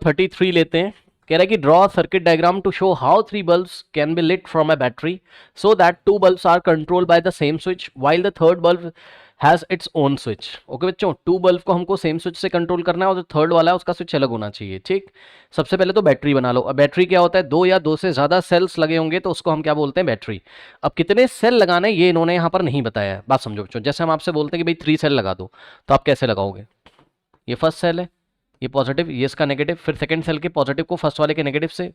33 लेते हैं। कह रहा है कि draw circuit diagram to show how 3 bulbs can be lit from a battery so that 2 bulbs are controlled by the same switch while the third bulb has its own switch. Okay बच्चों, 2 bulb को हमको same switch से control करना है और जो third वाला है उसका स्विच अलग होना चाहिए। ठीक, सबसे पहले तो बैटरी बना लो। अब बैटरी क्या होता है, 2 या 2 से ज्यादा सेल्स लगे होंगे तो उसको हम क्या बोलते हैं, बैटरी। अब कितने सेल लगाने ये इन्होंने यहाँ पर नहीं बताया है। बात समझो बच्चों, जैसे हम आपसे बोलते हैं कि भाई 3 सेल लगा दो, तो आप कैसे लगाओगे, ये फर्स्ट सेल है, ये पॉजिटिव, ये इसका नेगेटिव, फिर सेकंड सेल के पॉजिटिव को फर्स्ट वाले के नेगेटिव से,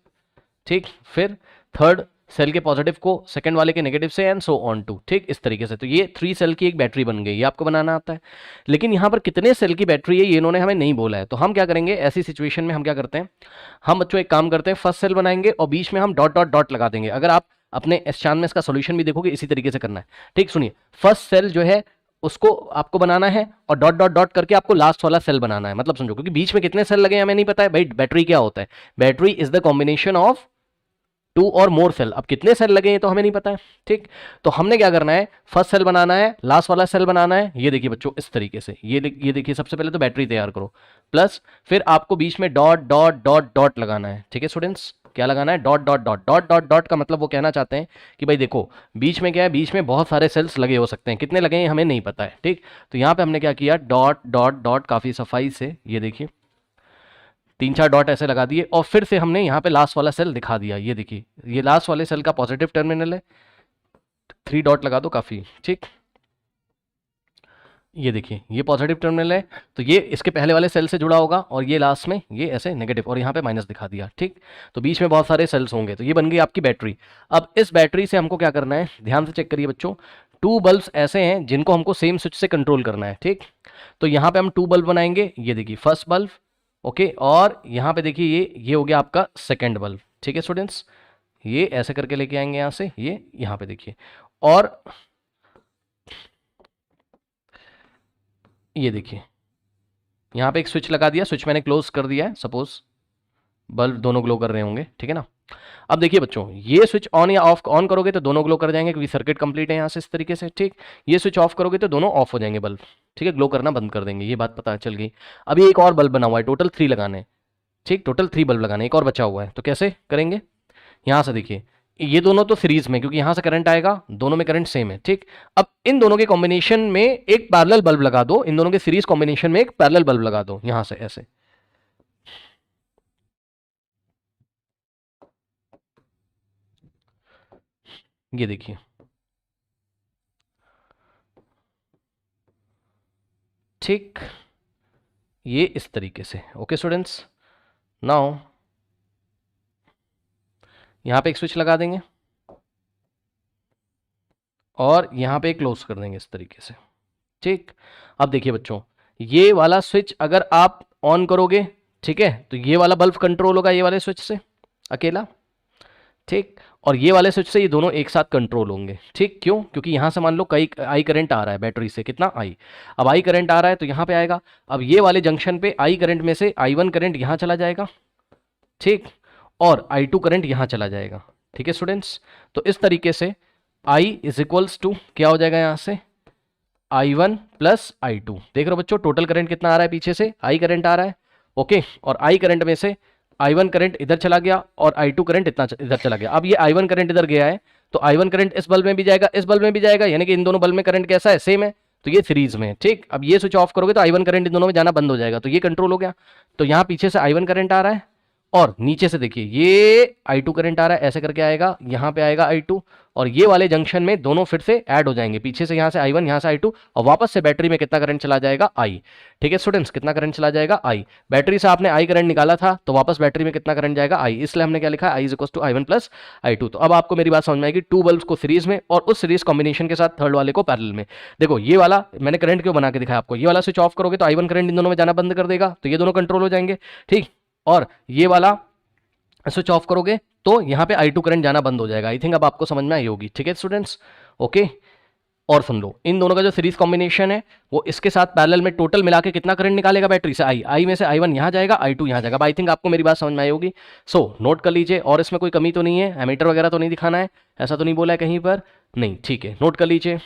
ठीक, फिर थर्ड सेल के पॉजिटिव को सेकंड वाले के नेगेटिव से, एंड सो ऑन टू। ठीक, इस तरीके से। तो ये 3 सेल की एक बैटरी बन गई, ये आपको बनाना आता है। लेकिन यहाँ पर कितने सेल की बैटरी है ये इन्होंने हमें नहीं बोला है। तो हम क्या करेंगे ऐसी सिचुएशन में, हम क्या करते हैं, हम बच्चों एक काम करते हैं, फर्स्ट सेल बनाएंगे और बीच में हम डॉट डॉट डॉट लगा देंगे। अगर आप अपने इस चांद में इसका सोल्यूशन भी देखोगे इसी तरीके से करना है। ठीक, सुनिए, फर्स्ट सेल जो है उसको आपको बनाना है और डॉट डॉट डॉट करके आपको लास्ट वाला सेल बनाना है। मतलब समझो, क्योंकि बीच में कितने सेल लगे हमें नहीं पता है भाई। बैटरी क्या होता है, battery is the combination of 2 और मोर सेल। अब कितने सेल लगे हैं तो हमें नहीं पता है। ठीक, तो हमने क्या करना है, फर्स्ट सेल बनाना है, लास्ट वाला सेल बनाना है। ये देखिए बच्चों इस तरीके से, ये देखिए, सबसे पहले तो बैटरी तैयार करो, प्लस फिर आपको बीच में डॉट डॉट डॉट डॉट लगाना है। ठीक है स्टूडेंट्स, क्या लगाना है, dot dot dot dot dot dot का मतलब वो कहना चाहते हैं कि भाई देखो बीच में क्या है, बीच में बहुत सारे सेल्स लगे हो सकते हैं, कितने लगे हैं हमें नहीं पता है। ठीक, तो यहाँ पे हमने क्या किया, डॉट डॉट डॉट काफी सफाई से, ये देखिए 3-4 डॉट ऐसे लगा दिए और फिर से हमने यहाँ पे लास्ट वाला सेल दिखा दिया। ये देखिए, ये लास्ट वाले सेल का पॉजिटिव टर्मिनल है, 3 डॉट लगा दो काफी। ठीक, ये देखिए ये पॉजिटिव टर्मिनल है, तो ये इसके पहले वाले सेल से जुड़ा होगा और ये लास्ट में ये ऐसे नेगेटिव, और यहाँ पे माइनस दिखा दिया। ठीक, तो बीच में बहुत सारे सेल्स होंगे, तो ये बन गई आपकी बैटरी। अब इस बैटरी से हमको क्या करना है, ध्यान से चेक करिए बच्चों, 2 बल्ब्स ऐसे हैं जिनको हमको सेम स्विच से कंट्रोल करना है। ठीक, तो यहाँ पे हम 2 बल्ब बनाएंगे, ये देखिए फर्स्ट बल्ब, ओके, और यहाँ पे देखिए ये हो गया आपका सेकेंड बल्ब। ठीक है स्टूडेंट्स, ये ऐसे करके लेके आएंगे यहाँ से, ये यहाँ पे देखिए, और ये देखिए यहाँ पे एक स्विच लगा दिया, स्विच मैंने क्लोज कर दिया है, सपोज बल्ब दोनों ग्लो कर रहे होंगे। ठीक है ना। अब देखिए बच्चों, ये स्विच ऑन या ऑफ, ऑन करोगे तो दोनों ग्लो कर जाएंगे क्योंकि सर्किट कंप्लीट है यहाँ से इस तरीके से। ठीक, ये स्विच ऑफ करोगे तो दोनों ऑफ हो जाएंगे बल्ब। ठीक है, ग्लो करना बंद कर देंगे, ये बात पता चल गई। अभी एक और बल्ब बना हुआ है, टोटल 3 लगाने हैं। ठीक, टोटल 3 बल्ब लगाने, एक और बचा हुआ है, तो कैसे करेंगे, यहाँ से देखिए, ये दोनों तो सीरीज में, क्योंकि यहां से करंट आएगा, दोनों में करंट सेम है। ठीक, अब इन दोनों के कॉम्बिनेशन में एक पैरेलल बल्ब लगा दो, इन दोनों के सीरीज कॉम्बिनेशन में एक पैरेलल बल्ब लगा दो यहां से ऐसे। ये देखिए, ठीक, ये इस तरीके से। ओके स्टूडेंट्स, नाउ यहां पे एक स्विच लगा देंगे और यहां पे क्लोज कर देंगे इस तरीके से। ठीक, अब देखिए बच्चों, ये वाला स्विच अगर आप ऑन करोगे, ठीक है, तो ये वाला बल्ब कंट्रोल होगा ये वाले स्विच से अकेला। ठीक, और ये वाले स्विच से ये दोनों एक साथ कंट्रोल होंगे। ठीक, क्यों, क्योंकि यहां से मान लो कई आई करंट आ रहा है बैटरी से, कितना आई, अब आई करंट आ रहा है तो यहां पे आएगा। अब ये वाले जंक्शन पे आई करंट में से I1 करंट यहां चला जाएगा, ठीक, और I2 करंट यहां चला जाएगा। ठीक है स्टूडेंट्स, तो इस तरीके से I इज इक्वल्स टू क्या हो जाएगा, यहां से I1 प्लस I2। देख रहे हो बच्चों टोटल करंट कितना आ रहा है, पीछे से आई करंट आ रहा है, ओके, और आई करंट में से I1 करंट इधर चला गया और I2 करंट इतना इधर चला गया। अब ये I1 करंट इधर गया है तो I1 करंट इस बल्ब में भी जाएगा, इस बल्ब में भी जाएगा, यानी कि इन दोनों बल्ब में करंट कैसा है, सेम है, तो ये सीरीज में है। ठीक, अब ये स्विच ऑफ करोगे तो I1 करंट इन दोनों में जाना बंद हो जाएगा, तो ये कंट्रोल हो गया। तो यहाँ पीछे से I1 करंट आ रहा है और नीचे से देखिए ये I2 करंट आ रहा है, ऐसे करके आएगा, यहाँ पे आएगा I2, और ये वाले जंक्शन में दोनों फिर से ऐड हो जाएंगे, पीछे से यहाँ से I1 यहाँ से I2, और वापस से बैटरी में कितना करंट चला जाएगा, I। ठीक है स्टूडेंट्स, कितना करंट चला जाएगा, I। बैटरी से आपने I करंट निकाला था तो वापस बैटरी में कितना करंट जाएगा, I, इसलिए हमने क्या लिखा, I is equal to I1 plus I2। तो अब आपको मेरी बात समझ में आएगी, 2 बल्ब्स को सीरीज में और उस सीरीज कॉम्बिनेशन के साथ थर्ड वाले को पैरेलल में। देखो ये वाला मैंने करंट क्यों बना के दिखाया आपको, ये वाला स्विच ऑफ करोगे तो I1 करंट इन दोनों में जाना बंद कर देगा, तो ये दोनों कंट्रोल हो जाएंगे। ठीक, और ये वाला स्विच ऑफ करोगे तो यहाँ पे I2 करंट जाना बंद हो जाएगा। आई थिंक अब आपको समझ में आई होगी। ठीक है स्टूडेंट्स, ओके, और सुन लो, इन दोनों का जो सीरीज कॉम्बिनेशन है वो इसके साथ पैरेलल में टोटल मिला के कितना करंट निकालेगा बैटरी से, आई में से I1 यहाँ जाएगा, I2 यहाँ जाएगा। आई थिंक आपको मेरी बात समझ में आई होगी। सो नोट कर लीजिए, और इसमें कोई कमी तो नहीं है, एमीटर वगैरह तो नहीं दिखाना है, ऐसा तो नहीं बोला है कहीं पर, नहीं, ठीक है, नोट कर लीजिए।